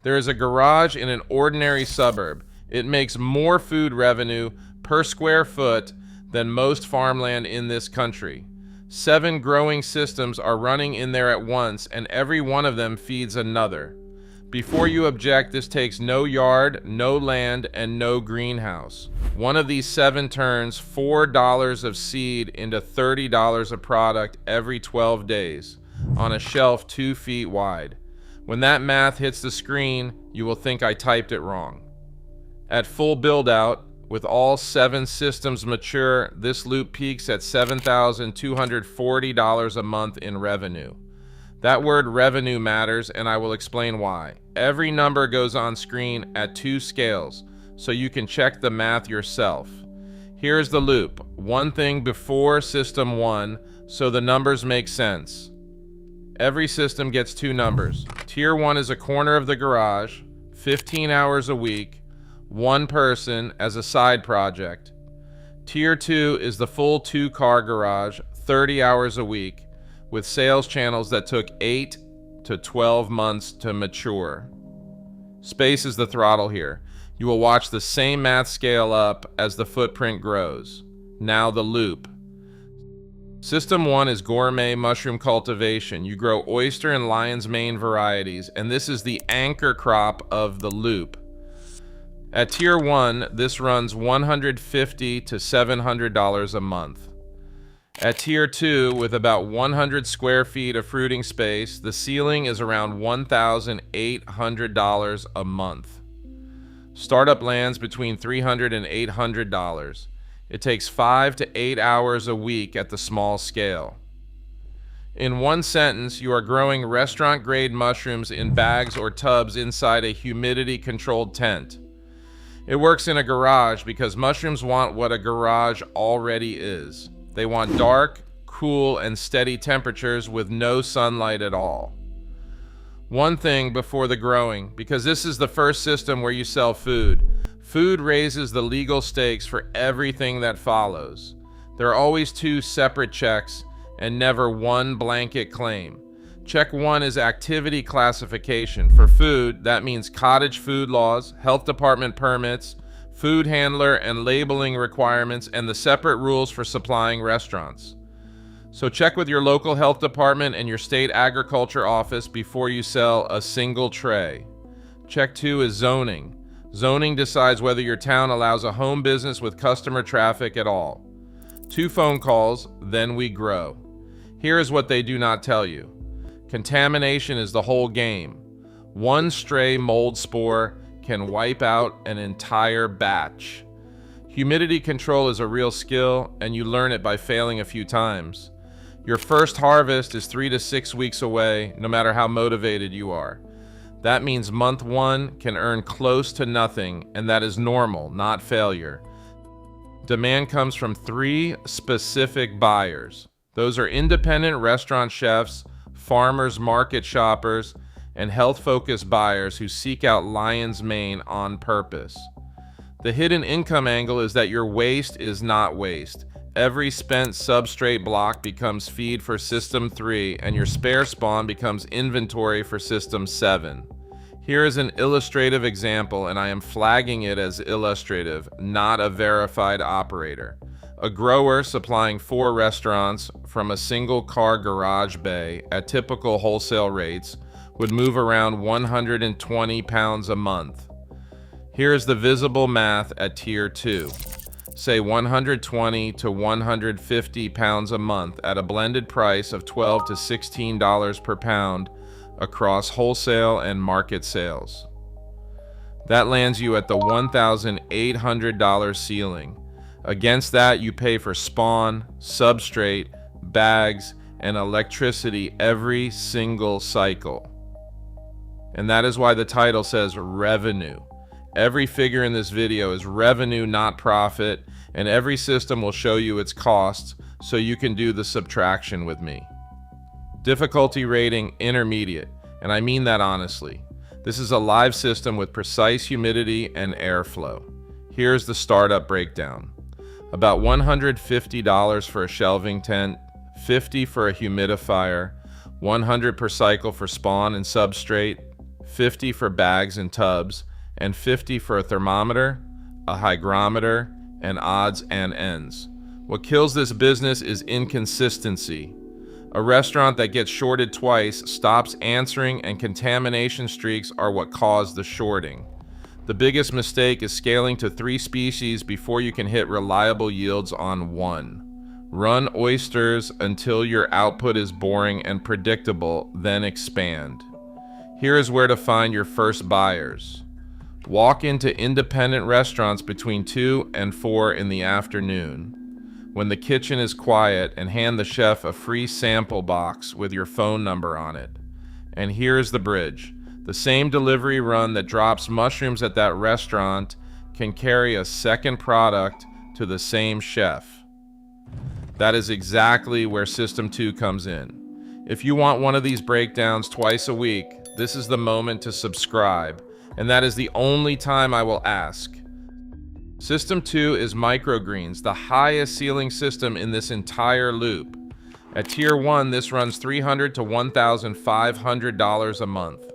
There is a garage in an ordinary suburb. It makes more food revenue per square foot than most farmland in this country. 7 growing systems are running in there at once, and every one of them feeds another. Before you object, this takes no yard, no land, and no greenhouse. One of these 7 turns $4 of seed into $30 of product every 12 days on a shelf 2 feet wide. When that math hits the screen, you will think I typed it wrong. At full build-out, with all 7 systems mature, this loop peaks at $7,240 a month in revenue. That word revenue matters, and I will explain why. Every number goes on screen at 2 scales, so you can check the math yourself. Here's the loop. One thing before system 1, so the numbers make sense. Every system gets 2 numbers. Tier 1 is a corner of the garage, 15 hours a week, 1 person as a side project. Tier 2 is the full 2-car garage, 30 hours a week, with sales channels that took 8 to 12 months to mature. Space is the throttle here. You will watch the same math scale up as the footprint grows. Now the loop. System 1 is gourmet mushroom cultivation. You grow oyster and lion's mane varieties, and this is the anchor crop of the loop. At Tier 1, this runs $150 to $700 a month. At Tier 2, with about 100 square feet of fruiting space, the ceiling is around $1,800 a month. Startup lands between $300 and $800. It takes 5 to 8 hours a week at the small scale. In one sentence, you are growing restaurant-grade mushrooms in bags or tubs inside a humidity-controlled tent. It works in a garage because mushrooms want what a garage already is. They want dark, cool, and steady temperatures with no sunlight at all. One thing before the growing, because this is the first system where you sell food. Food raises the legal stakes for everything that follows. There are always 2 separate checks and never one blanket claim. Check 1 is activity classification. For food, that means cottage food laws, health department permits, food handler and labeling requirements, and the separate rules for supplying restaurants. So check with your local health department and your state agriculture office before you sell a single tray. Check 2 is zoning. Zoning decides whether your town allows a home business with customer traffic at all. 2 phone calls, then we grow. Here is what they do not tell you. Contamination is the whole game. 1 stray mold spore can wipe out an entire batch. Humidity control is a real skill, and you learn it by failing a few times. Your first harvest is 3 to 6 weeks away, no matter how motivated you are. That means month 1 can earn close to nothing, and that is normal, not failure. Demand comes from 3 specific buyers. Those are independent restaurant chefs, farmers market shoppers, and health-focused buyers who seek out lion's mane on purpose. The hidden income angle is that your waste is not waste. Every spent substrate block becomes feed for System 3, and your spare spawn becomes inventory for System 7. Here is an illustrative example, and I am flagging it as illustrative, not a verified operator. A grower supplying 4 restaurants from a single-car garage bay at typical wholesale rates would move around 120 pounds a month. Here is the visible math at Tier 2. Say 120 to 150 pounds a month at a blended price of $12 to $16 per pound across wholesale and market sales. That lands you at the $1,800 ceiling. Against that, you pay for spawn, substrate, bags, and electricity every single cycle. And that is why the title says revenue. Every figure in this video is revenue, not profit, and every system will show you its costs so you can do the subtraction with me. Difficulty rating intermediate, and I mean that honestly. This is a live system with precise humidity and airflow. Here's the startup breakdown. About $150 for a shelving tent, $50 for a humidifier, $100 per cycle for spawn and substrate, $50 for bags and tubs, and $50 for a thermometer, a hygrometer, and odds and ends. What kills this business is inconsistency. A restaurant that gets shorted twice stops answering, and contamination streaks are what cause the shorting. The biggest mistake is scaling to 3 species before you can hit reliable yields on 1. Run oysters until your output is boring and predictable, then expand. Here is where to find your first buyers. Walk into independent restaurants between 2 and 4 in the afternoon, when the kitchen is quiet, and hand the chef a free sample box with your phone number on it. And here's the bridge. The same delivery run that drops mushrooms at that restaurant can carry a second product to the same chef. That is exactly where System 2 comes in. If you want one of these breakdowns twice a week, this is the moment to subscribe, and that is the only time I will ask. System 2 is Microgreens, the highest ceiling system in this entire loop. At Tier 1, this runs $300 to $1,500 a month.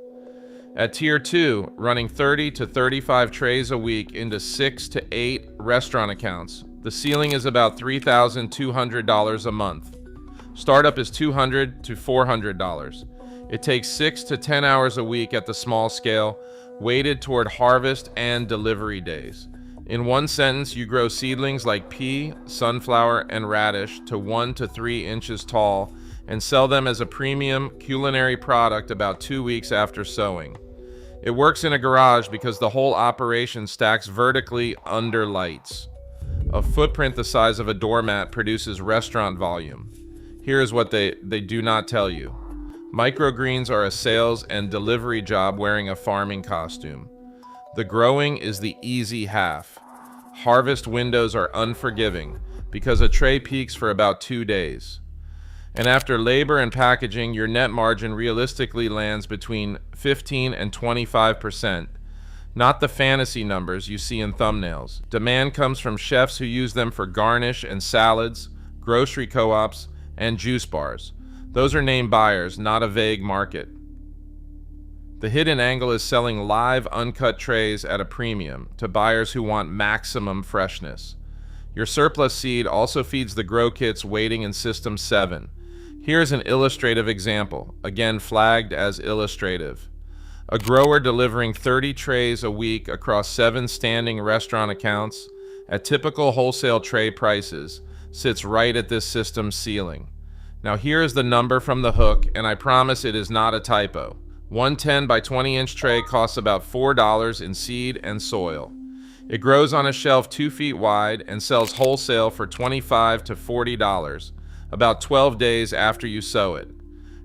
At Tier 2, running 30 to 35 trays a week into 6 to 8 restaurant accounts, the ceiling is about $3,200 a month. Startup is $200 to $400. It takes 6 to 10 hours a week at the small scale, weighted toward harvest and delivery days. In one sentence, you grow seedlings like pea, sunflower, and radish to 1 to 3 inches tall and sell them as a premium culinary product about 2 weeks after sowing. It works in a garage because the whole operation stacks vertically under lights. A footprint the size of a doormat produces restaurant volume. Here is what they do not tell you. Microgreens are a sales and delivery job wearing a farming costume. The growing is the easy half. Harvest windows are unforgiving because a tray peaks for about 2 days. And after labor and packaging, your net margin realistically lands between 15 and 25%. Not the fantasy numbers you see in thumbnails. Demand comes from chefs who use them for garnish and salads, grocery co-ops, and juice bars. Those are named buyers, not a vague market. The hidden angle is selling live, uncut trays at a premium to buyers who want maximum freshness. Your surplus seed also feeds the grow kits waiting in System 7. Here's an illustrative example, again flagged as illustrative. A grower delivering 30 trays a week across 7 standing restaurant accounts at typical wholesale tray prices sits right at this system's ceiling. Now here is the number from the hook, and I promise it is not a typo. 110 by 20 inch tray costs about $4 in seed and soil. It grows on a shelf 2 feet wide and sells wholesale for $25 to $40, about 12 days after you sow it.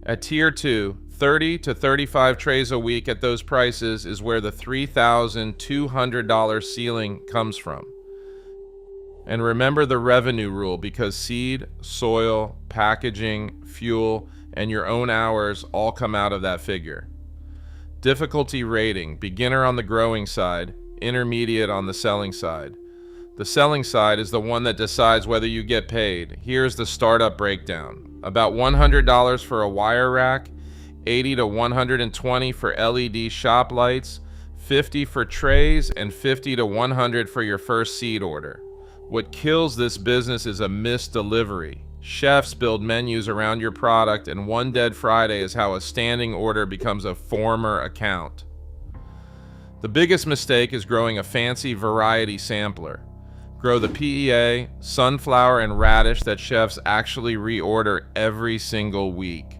At Tier 2, 30 to 35 trays a week at those prices is where the $3,200 ceiling comes from. And remember the revenue rule, because seed, soil, packaging, fuel, and your own hours all come out of that figure. Difficulty rating: beginner on the growing side, intermediate on the selling side. The selling side is the one that decides whether you get paid. Here's the startup breakdown. About $100 for a wire rack, $80 to $120 for LED shop lights, $50 for trays, and $50 to $100 for your first seed order. What kills this business is a missed delivery. Chefs build menus around your product, and one dead Friday is how a standing order becomes a former account. The biggest mistake is growing a fancy variety sampler. Grow the PEA, sunflower, and radish that chefs actually reorder every single week.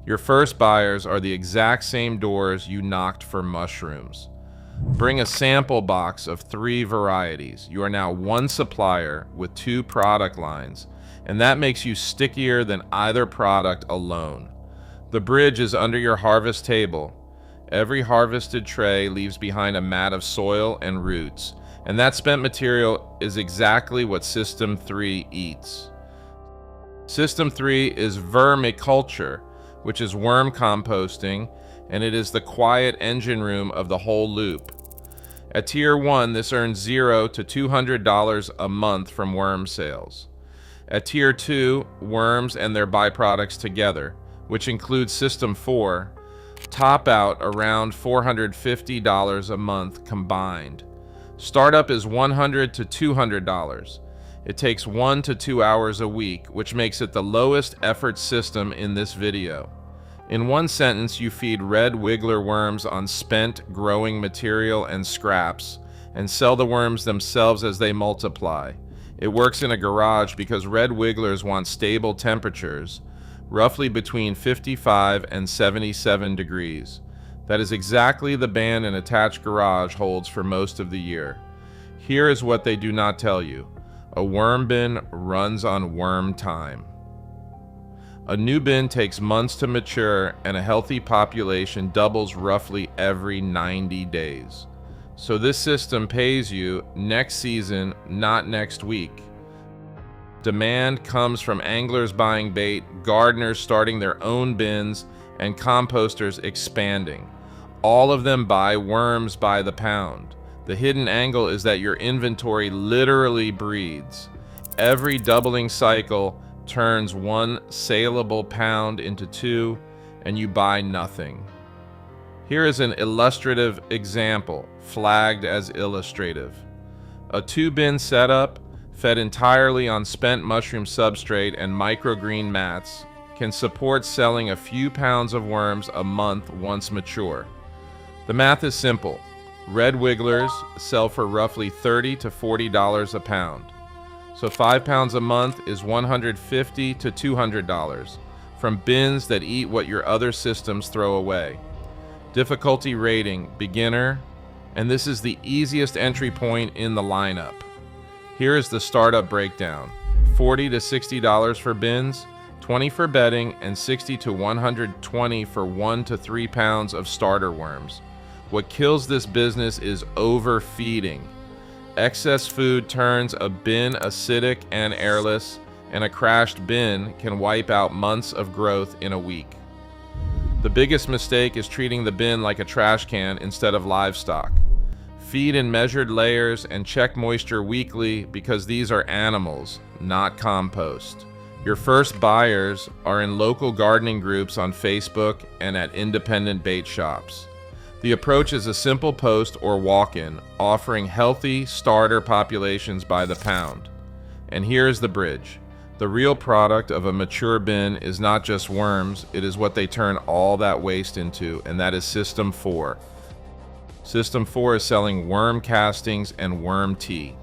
Your first buyers are the exact same doors you knocked for mushrooms. Bring a sample box of 3 varieties. You are now one supplier with 2 product lines, and that makes you stickier than either product alone. The bridge is under your harvest table. Every harvested tray leaves behind a mat of soil and roots, and that spent material is exactly what System 3 eats. System 3 is Vermiculture, which is worm composting, and it is the quiet engine room of the whole loop. At Tier 1, this earns $0 to $200 a month from worm sales. At Tier 2, worms and their byproducts together, which includes System 4, Top out around $450 a month combined. Startup is $100 to $200. It takes 1 to 2 hours a week, which makes it the lowest effort system in this video. In one sentence, you feed red wiggler worms on spent growing material and scraps, and sell the worms themselves as they multiply. It works in a garage because red wigglers want stable temperatures, roughly between 55 and 77 degrees. That is exactly the band an attached garage holds for most of the year. Here is what they do not tell you. A worm bin runs on worm time. A new bin takes months to mature, and a healthy population doubles roughly every 90 days. So this system pays you next season, not next week. Demand comes from anglers buying bait, gardeners starting their own bins, and composters expanding. All of them buy worms by the pound. The hidden angle is that your inventory literally breeds. Every doubling cycle turns 1 saleable pound into 2, and you buy nothing. Here is an illustrative example, flagged as illustrative. A 2-bin setup, fed entirely on spent mushroom substrate and microgreen mats, can support selling a few pounds of worms a month once mature. The math is simple. Red wigglers sell for roughly $30 to $40 a pound. So 5 pounds a month is $150 to $200 from bins that eat what your other systems throw away. Difficulty rating, beginner, and this is the easiest entry point in the lineup. Here is the startup breakdown. $40 to $60 for bins, $20 for bedding, and $60 to $120 for 1 to 3 pounds of starter worms. What kills this business is overfeeding. Excess food turns a bin acidic and airless, and a crashed bin can wipe out months of growth in a week. The biggest mistake is treating the bin like a trash can instead of livestock. Feed in measured layers and check moisture weekly because these are animals, not compost. Your first buyers are in local gardening groups on Facebook and at independent bait shops. The approach is a simple post or walk-in, offering healthy starter populations by the pound. And here is the bridge. The real product of a mature bin is not just worms, it is what they turn all that waste into, and that is System 4. System 4 is selling worm castings and worm tea.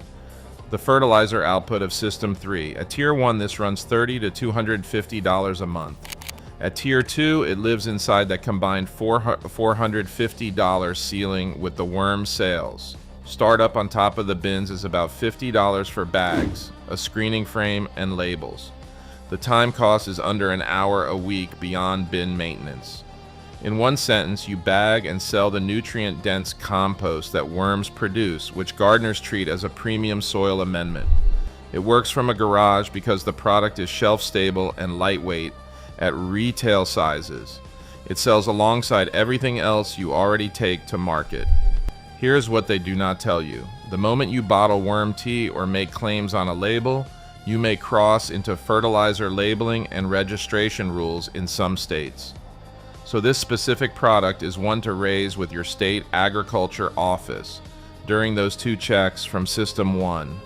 The fertilizer output of System 3. At Tier 1, this runs $30 to $250 a month. At Tier 2, it lives inside that combined $450 ceiling with the worm sales. Startup on top of the bins is about $50 for bags, a screening frame, and labels. The time cost is under an hour a week beyond bin maintenance. In one sentence, you bag and sell the nutrient-dense compost that worms produce, which gardeners treat as a premium soil amendment. It works from a garage because the product is shelf-stable and lightweight at retail sizes. It sells alongside everything else you already take to market. Here's what they do not tell you. The moment you bottle worm tea or make claims on a label, you may cross into fertilizer labeling and registration rules in some states. So this specific product is one to raise with your state agriculture office during those 2 checks from System 1.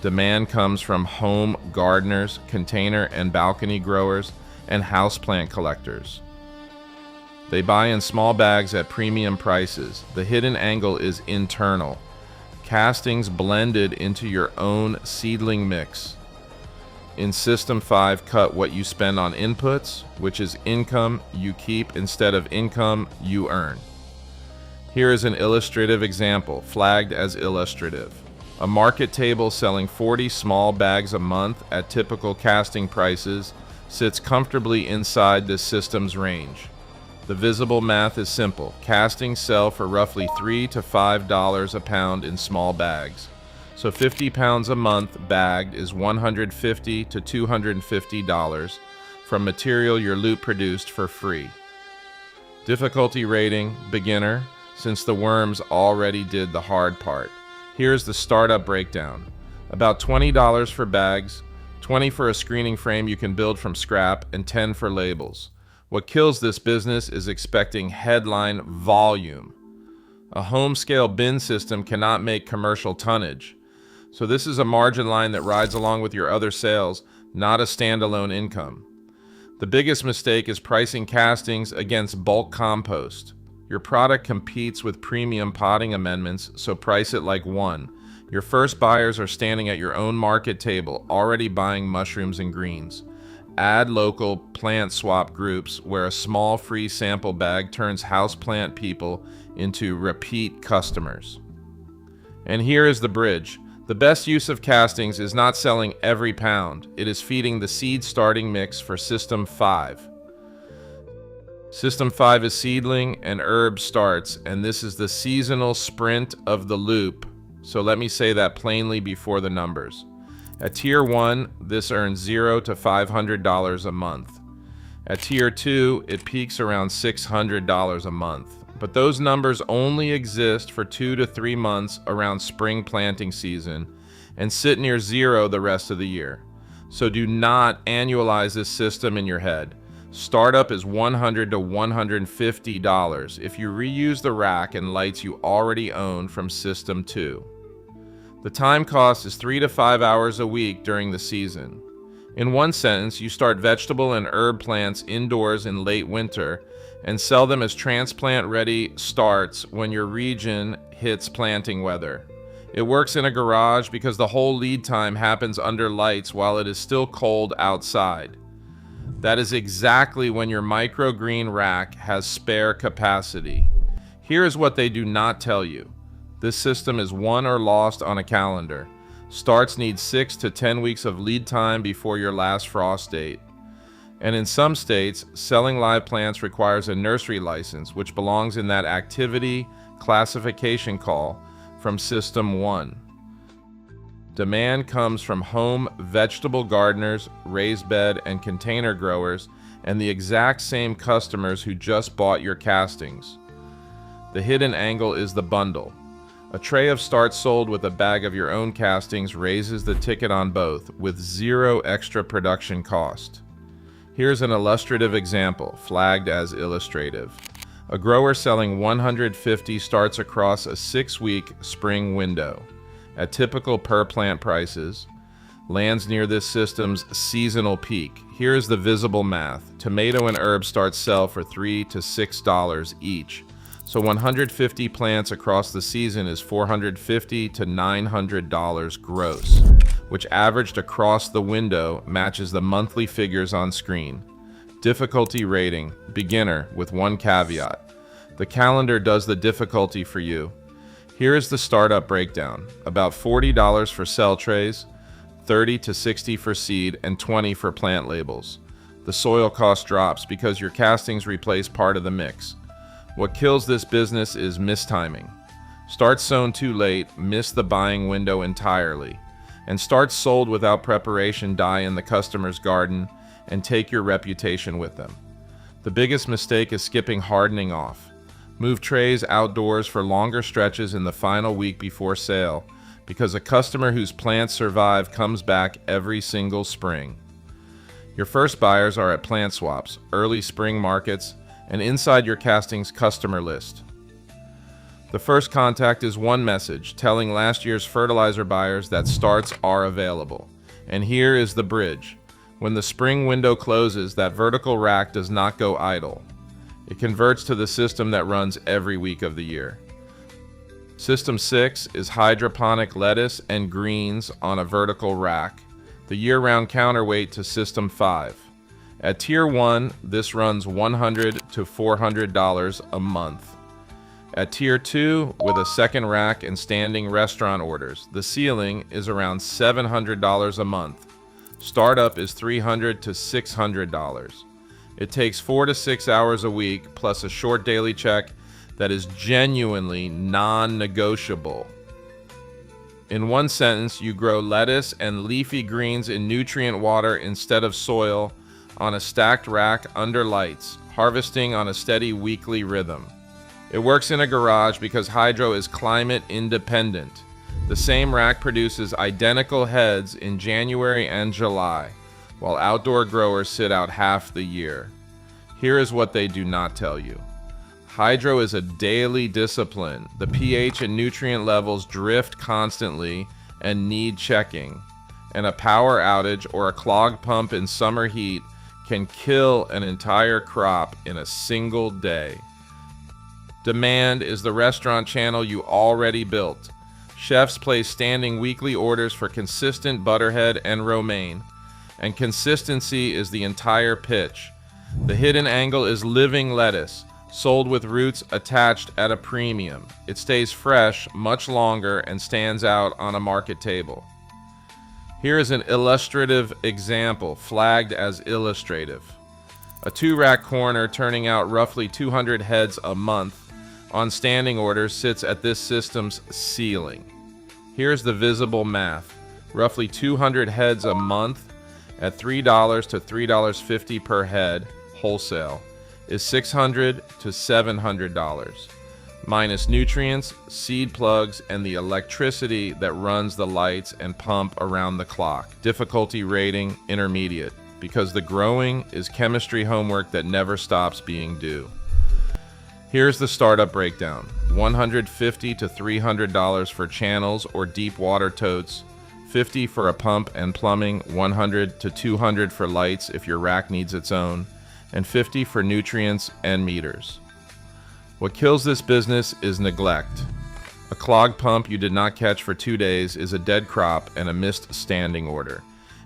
Demand comes from home gardeners, container and balcony growers, and houseplant collectors. They buy in small bags at premium prices. The hidden angle is internal. Castings blended into your own seedling mix. In System 5, cut what you spend on inputs, which is income you keep instead of income you earn. Here is an illustrative example, flagged as illustrative. A market table selling 40 small bags a month at typical casting prices sits comfortably inside this system's range. The visible math is simple. Castings sell for roughly $3 to $5 a pound in small bags. So 50 pounds a month bagged is $150 to $250 from material your loot produced for free. Difficulty rating, beginner, since the worms already did the hard part. Here's the startup breakdown. About $20 for bags, $20 for a screening frame you can build from scrap, and $10 for labels. What kills this business is expecting headline volume. A home-scale bin system cannot make commercial tonnage. So this is a margin line that rides along with your other sales, not a standalone income. The biggest mistake is pricing castings against bulk compost. Your product competes with premium potting amendments, so price it like one. Your first buyers are standing at your own market table, already buying mushrooms and greens. Add local plant swap groups where a small free sample bag turns houseplant people into repeat customers. And here is the bridge. The best use of castings is not selling every pound. It is feeding the seed starting mix for System 5. System 5 is seedling and herb starts, and this is the seasonal sprint of the loop. So let me say that plainly before the numbers. At Tier 1, this earns $0 to $500 a month. At Tier 2, it peaks around $600 a month. But those numbers only exist for 2 to 3 months around spring planting season and sit near zero the rest of the year. So do not annualize this system in your head. Startup is $100 to $150 if you reuse the rack and lights you already own from System 2. The time cost is 3 to 5 hours a week during the season. In one sentence, you start vegetable and herb plants indoors in late winter and sell them as transplant-ready starts when your region hits planting weather. It works in a garage because the whole lead time happens under lights while it is still cold outside. That is exactly when your microgreen rack has spare capacity. Here is what they do not tell you. This system is won or lost on a calendar. Starts need 6 to 10 weeks of lead time before your last frost date. And in some states, selling live plants requires a nursery license, which belongs in that activity classification call from System 1. Demand comes from home vegetable gardeners, raised bed, and container growers, and the exact same customers who just bought your castings. The hidden angle is the bundle. A tray of starts sold with a bag of your own castings raises the ticket on both, with zero extra production cost. Here's an illustrative example, flagged as illustrative. A grower selling 150 starts across a 6-week spring window. At typical per plant prices, lands near this system's seasonal peak. Here is the visible math. Tomato and herb starts sell for $3 to $6 each. So 150 plants across the season is $450 to $900 gross, which averaged across the window matches the monthly figures on screen. Difficulty rating, beginner, with one caveat. The calendar does the difficulty for you. Here is the startup breakdown. About $40 for cell trays, $30 to $60 for seed, and $20 for plant labels. The soil cost drops because your castings replace part of the mix. What kills this business is mistiming. Starts sown too late, miss the buying window entirely. And starts sold without preparation die in the customer's garden and take your reputation with them. The biggest mistake is skipping hardening off. Move trays outdoors for longer stretches in the final week before sale, because a customer whose plants survive comes back every single spring. Your first buyers are at plant swaps, early spring markets, and inside your castings customer list. The first contact is one message telling last year's fertilizer buyers that starts are available. And here is the bridge. When the spring window closes, that vertical rack does not go idle. It converts to the system that runs every week of the year. System 6 is hydroponic lettuce and greens on a vertical rack, the year-round counterweight to System 5. At Tier 1, this runs $100 to $400 a month. At Tier 2, with a second rack and standing restaurant orders, the ceiling is around $700 a month. Startup is $300 to $600. It takes 4 to 6 hours a week, plus a short daily check that is genuinely non-negotiable. In one sentence, you grow lettuce and leafy greens in nutrient water instead of soil on a stacked rack under lights, harvesting on a steady weekly rhythm. It works in a garage because hydro is climate independent. The same rack produces identical heads in January and July, while outdoor growers sit out half the year. Here is what they do not tell you. Hydro is a daily discipline. The pH and nutrient levels drift constantly and need checking. And a power outage or a clogged pump in summer heat can kill an entire crop in a single day. Demand is the restaurant channel you already built. Chefs place standing weekly orders for consistent butterhead and romaine. And consistency is the entire pitch. The hidden angle is living lettuce, sold with roots attached at a premium. It stays fresh much longer and stands out on a market table. Here is an illustrative example, flagged as illustrative. A 2-rack corner turning out roughly 200 heads a month on standing orders sits at this system's ceiling. Here's the visible math. Roughly 200 heads a month at $3 to $3.50 per head, wholesale, is $600 to $700, minus nutrients, seed plugs, and the electricity that runs the lights and pump around the clock. Difficulty rating, intermediate, because the growing is chemistry homework that never stops being due. Here's the startup breakdown. $150 to $300 for channels or deep water totes, $50 for a pump and plumbing, $100 to $200 for lights if your rack needs its own, and $50 for nutrients and meters. What kills this business is neglect. A clogged pump you did not catch for 2 days is a dead crop and a missed standing order.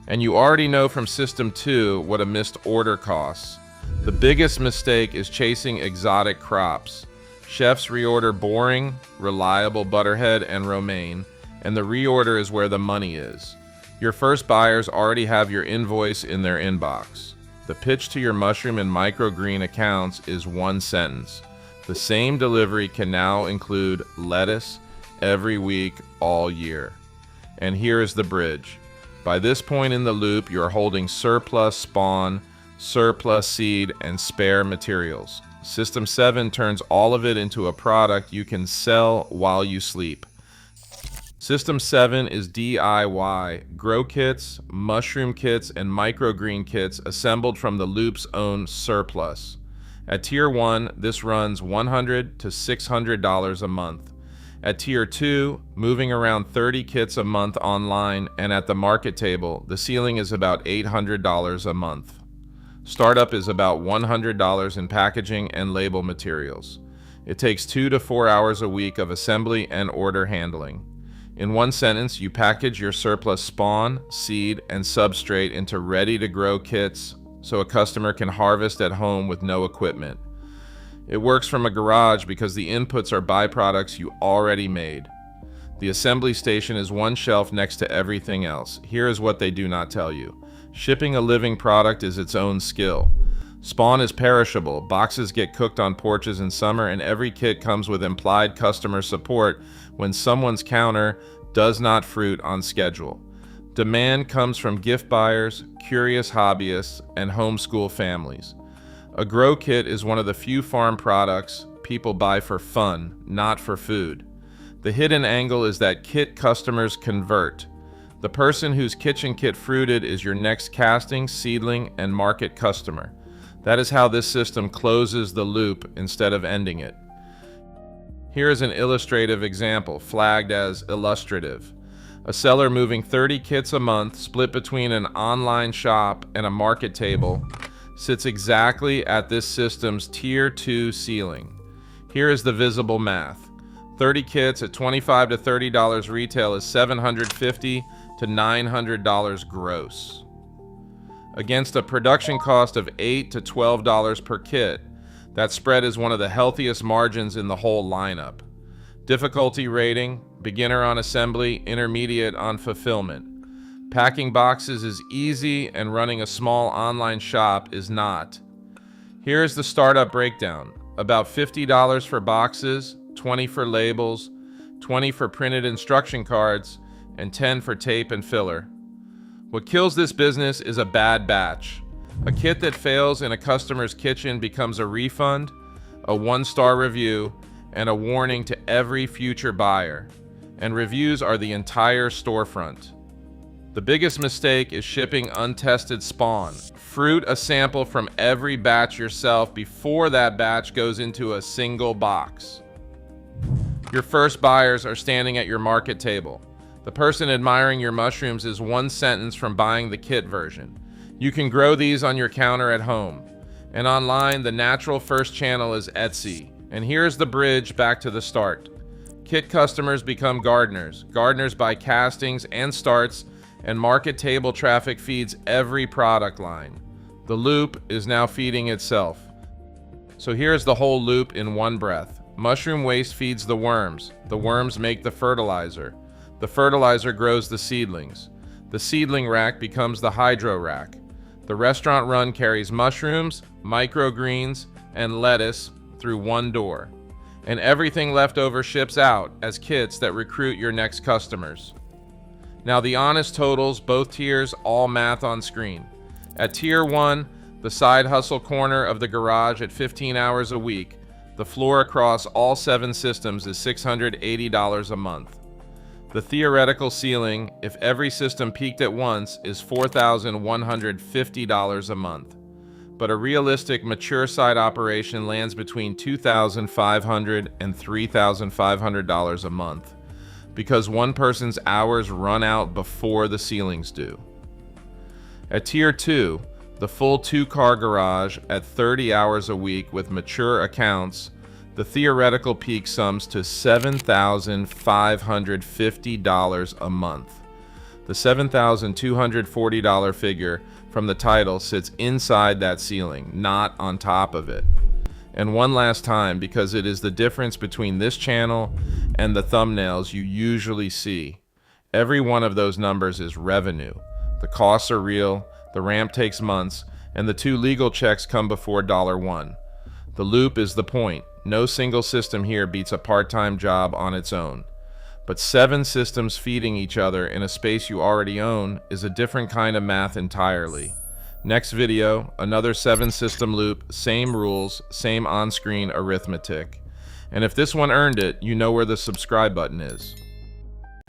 And you already know from System 2 what a missed order costs. The biggest mistake is chasing exotic crops. Chefs reorder boring, reliable butterhead and romaine, and the reorder is where the money is. Your first buyers already have your invoice in their inbox. The pitch to your mushroom and microgreen accounts is one sentence. The same delivery can now include lettuce every week, all year. And here is the bridge. By this point in the loop, you're holding surplus spawn, surplus seed, and spare materials. System 7 turns all of it into a product you can sell while you sleep. System 7 is DIY, grow kits, mushroom kits, and microgreen kits assembled from the loop's own surplus. At Tier 1, this runs $100 to $600 a month. At Tier 2, moving around 30 kits a month online and at the market table, the ceiling is about $800 a month. Startup is about $100 in packaging and label materials. It takes 2 to 4 hours a week of assembly and order handling. In one sentence, you package your surplus spawn, seed, and substrate into ready-to-grow kits so a customer can harvest at home with no equipment. It works from a garage because the inputs are byproducts you already made. The assembly station is one shelf next to everything else. Here is what they do not tell you. Shipping a living product is its own skill. Spawn is perishable, boxes get cooked on porches in summer, and every kit comes with implied customer support when someone's counter does not fruit on schedule. Demand comes from gift buyers, curious hobbyists, and homeschool families. A grow kit is one of the few farm products people buy for fun, not for food. The hidden angle is that kit customers convert. The person whose kitchen kit fruited is your next casting, seedling, and market customer. That is how this system closes the loop instead of ending it. Here is an illustrative example, flagged as illustrative. A seller moving 30 kits a month, split between an online shop and a market table, sits exactly at this system's Tier 2 ceiling. Here is the visible math. 30 kits at $25 to $30 retail is $750 to $900 gross. Against a production cost of $8 to $12 per kit, that spread is one of the healthiest margins in the whole lineup. Difficulty rating, beginner on assembly, intermediate on fulfillment. Packing boxes is easy and running a small online shop is not. Here is the startup breakdown. About $50 for boxes, $20 for labels, $20 for printed instruction cards, and $10 for tape and filler. What kills this business is a bad batch. A kit that fails in a customer's kitchen becomes a refund, a 1-star review, and a warning to every future buyer. And reviews are the entire storefront. The biggest mistake is shipping untested spawn. Fruit a sample from every batch yourself before that batch goes into a single box. Your first buyers are standing at your market table. The person admiring your mushrooms is one sentence from buying the kit version. You can grow these on your counter at home. And online, the natural first channel is Etsy. And here's the bridge back to the start. Kit customers become gardeners. Gardeners buy castings and starts, and market table traffic feeds every product line. The loop is now feeding itself. So here's the whole loop in one breath. Mushroom waste feeds the worms. The worms make the fertilizer. The fertilizer grows the seedlings. The seedling rack becomes the hydro rack. The restaurant run carries mushrooms, microgreens, and lettuce through one door. And everything left over ships out as kits that recruit your next customers. Now the honest totals, both tiers, all math on screen. At tier 1, the side hustle corner of the garage at 15 hours a week, the floor across all 7 systems is $680 a month. The theoretical ceiling, if every system peaked at once, is $4,150 a month. But a realistic mature site operation lands between $2,500 and $3,500 a month, because one person's hours run out before the ceilings do. At tier 2, the full 2-car garage at 30 hours a week with mature accounts, the theoretical peak sums to $7,550 a month. The $7,240 figure from the title sits inside that ceiling, not on top of it. And one last time, because it is the difference between this channel and the thumbnails you usually see. Every one of those numbers is revenue. The costs are real, the ramp takes months, and the 2 legal checks come before $1. The loop is the point. No single system here beats a part-time job on its own. But 7 systems feeding each other in a space you already own is a different kind of math entirely. Next video, another 7-system loop, same rules, same on-screen arithmetic. And if this one earned it, you know where the subscribe button is.